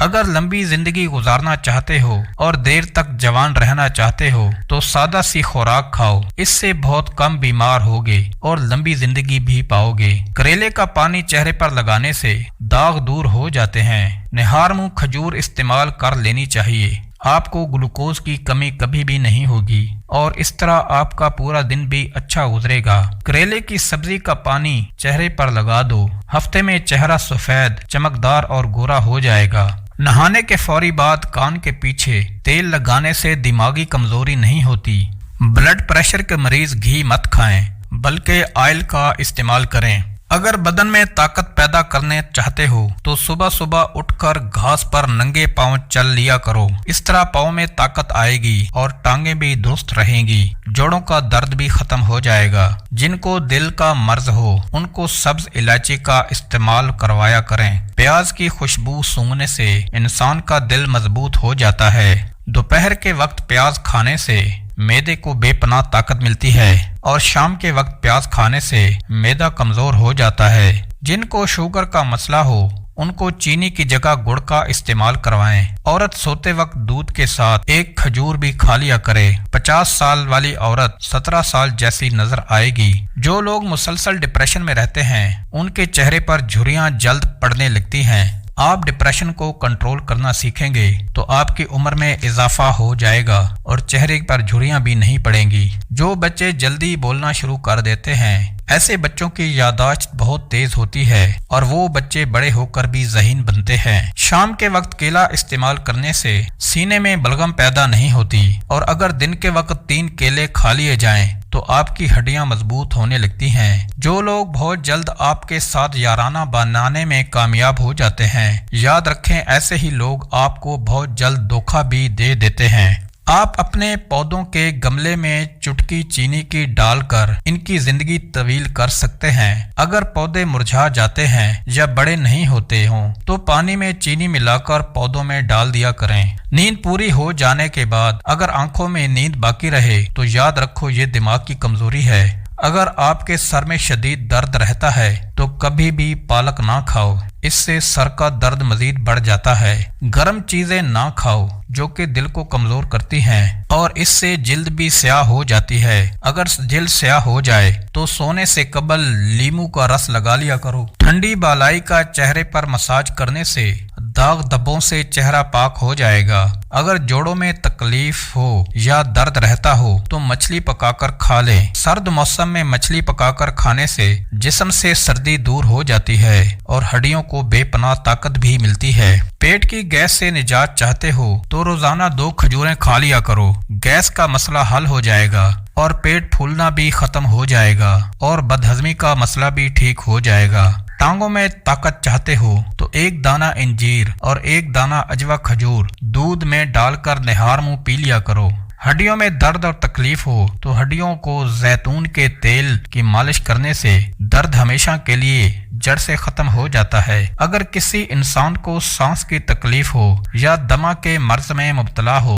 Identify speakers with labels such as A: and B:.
A: اگر لمبی زندگی گزارنا چاہتے ہو اور دیر تک جوان رہنا چاہتے ہو تو سادہ سی خوراک کھاؤ، اس سے بہت کم بیمار ہوگے اور لمبی زندگی بھی پاؤ گے۔ کریلے کا پانی چہرے پر لگانے سے داغ دور ہو جاتے ہیں۔ نہار منہ کھجور استعمال کر لینی چاہیے، آپ کو گلوکوز کی کمی کبھی بھی نہیں ہوگی اور اس طرح آپ کا پورا دن بھی اچھا گزرے گا۔ کریلے کی سبزی کا پانی چہرے پر لگا دو، ہفتے میں چہرہ سفید، چمکدار اور گورا ہو جائے گا۔ نہانے کے فوری بعد کان کے پیچھے تیل لگانے سے دماغی کمزوری نہیں ہوتی۔ بلڈ پریشر کے مریض گھی مت کھائیں بلکہ آئل کا استعمال کریں۔ اگر بدن میں طاقت پیدا کرنے چاہتے ہو تو صبح صبح اٹھ کر گھاس پر ننگے پاؤں چل لیا کرو، اس طرح پاؤں میں طاقت آئے گی اور ٹانگیں بھی درست رہیں گی، جوڑوں کا درد بھی ختم ہو جائے گا۔ جن کو دل کا مرض ہو ان کو سبز الائچی کا استعمال کروایا کریں۔ پیاز کی خوشبو سونگھنے سے انسان کا دل مضبوط ہو جاتا ہے۔ دوپہر کے وقت پیاز کھانے سے معدے کو بے پناہ طاقت ملتی ہے اور شام کے وقت پیاز کھانے سے معدہ کمزور ہو جاتا ہے۔ جن کو شوگر کا مسئلہ ہو ان کو چینی کی جگہ گڑ کا استعمال کروائیں۔ عورت سوتے وقت دودھ کے ساتھ ایک کھجور بھی کھا لیا کرے۔ 50 سال والی عورت 17 سال جیسی نظر آئے گی۔ جو لوگ مسلسل ڈپریشن میں رہتے ہیں ان کے چہرے پر جھریاں جلد پڑنے لگتی ہیں۔ آپ ڈپریشن کو کنٹرول کرنا سیکھیں گے تو آپ کی عمر میں اضافہ ہو جائے گا اور چہرے پر جھریاں بھی نہیں پڑیں گی۔ جو بچے جلدی بولنا شروع کر دیتے ہیں ایسے بچوں کی یادداشت بہت تیز ہوتی ہے اور وہ بچے بڑے ہو کر بھی ذہین بنتے ہیں۔ شام کے وقت کیلا استعمال کرنے سے سینے میں بلغم پیدا نہیں ہوتی اور اگر دن کے وقت 3 کیلے کھا لیے جائیں تو آپ کی ہڈیاں مضبوط ہونے لگتی ہیں۔ جو لوگ بہت جلد آپ کے ساتھ یارانہ بنانے میں کامیاب ہو جاتے ہیں، یاد رکھیں ایسے ہی لوگ آپ کو بہت جلد دھوکہ بھی دے دیتے ہیں۔ آپ اپنے پودوں کے گملے میں چٹکی چینی کی ڈال کر ان کی زندگی طویل کر سکتے ہیں۔ اگر پودے مرجھا جاتے ہیں یا بڑے نہیں ہوتے ہوں تو پانی میں چینی ملا کر پودوں میں ڈال دیا کریں۔ نیند پوری ہو جانے کے بعد اگر آنکھوں میں نیند باقی رہے تو یاد رکھو یہ دماغ کی کمزوری ہے۔ اگر آپ کے سر میں شدید درد رہتا ہے تو کبھی بھی پالک نہ کھاؤ، اس سے سر کا درد مزید بڑھ جاتا ہے۔ گرم چیزیں نہ کھاؤ جو کہ دل کو کمزور کرتی ہیں اور اس سے جلد بھی سیاہ ہو جاتی ہے۔ اگر جلد سیاہ ہو جائے تو سونے سے قبل لیموں کا رس لگا لیا کرو۔ ٹھنڈی بالائی کا چہرے پر مساج کرنے سے داغ دھبوں سے چہرہ پاک ہو جائے گا۔ اگر جوڑوں میں تکلیف ہو یا درد رہتا ہو تو مچھلی پکا کر کھا لیں۔ سرد موسم میں مچھلی پکا کر کھانے سے جسم سے سردی دور ہو جاتی ہے اور ہڈیوں کو بے پناہ طاقت بھی ملتی ہے۔ پیٹ کی گیس سے نجات چاہتے ہو تو روزانہ 2 کھجوریں کھا لیا کرو، گیس کا مسئلہ حل ہو جائے گا اور پیٹ پھولنا بھی ختم ہو جائے گا اور بدہضمی کا مسئلہ بھی ٹھیک ہو جائے گا۔ ٹانگوں میں طاقت چاہتے ہو تو 1 دانہ انجیر اور 1 دانہ اجوا کھجور دودھ میں ڈال کر نہار منہ پی لیا کرو۔ ہڈیوں میں درد اور تکلیف ہو تو ہڈیوں کو زیتون کے تیل کی مالش کرنے سے درد ہمیشہ کے لیے جڑ سے ختم ہو جاتا ہے۔ اگر کسی انسان کو سانس کی تکلیف ہو یا دمہ کے مرض میں مبتلا ہو